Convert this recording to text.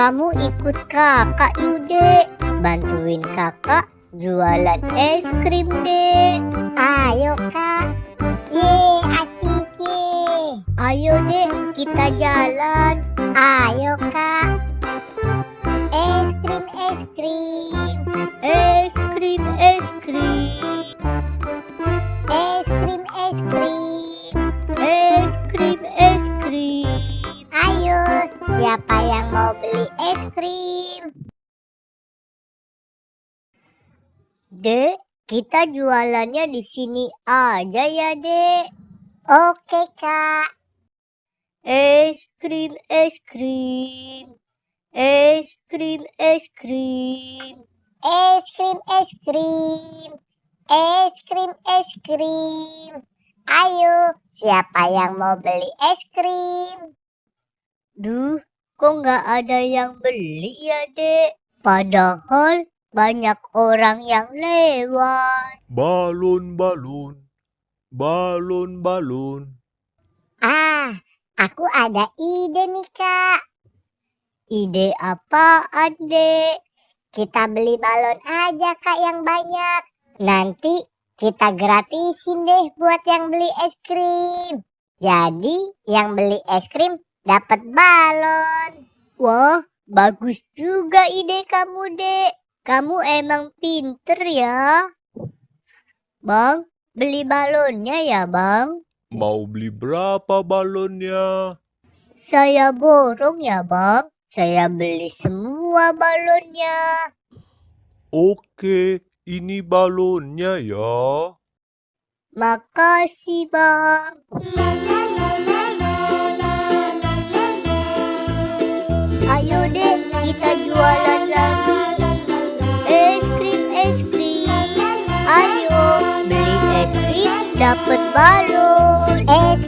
Kamu ikut kakak yuk, Dek. Bantuin kakak jualan es krim, Dek. Ayo, Kak. Ye, asik ye. Ayo, Dek, kita jalan. Ayo, Kak. Es krim, es krim. Es krim, es krim. Es krim, es krim. Es krim, es krim. Ayo, siapa yang mau beli es krim? Dek, kita jualannya di sini aja ya, Dek. Oke, Kak. Es krim, es krim. Es krim, es krim. Es krim, es krim. Es krim, es krim. Ayo, siapa yang mau beli es krim? Duh, kok nggak ada yang beli ya, Dek? Padahal banyak orang yang lewat. Balon, balon, balon, balon. Ah, aku ada ide nih, Kak. Ide apaan, Dek? Kita beli balon aja, Kak, yang banyak. Nanti kita gratisin deh buat yang beli es krim. Jadi yang beli es krim dapat balon. Wah, bagus juga ide kamu, Dek. Kamu emang pinter ya. Bang, beli balonnya ya, Bang? Mau beli berapa balonnya? Saya borong ya, Bang. Saya beli semua balonnya. Oke, ini balonnya ya. Makasih, Bang. Ayo deh, kita jualan lagi. Es krim, es krim. Ayo, beli es krim, dapat balon. Es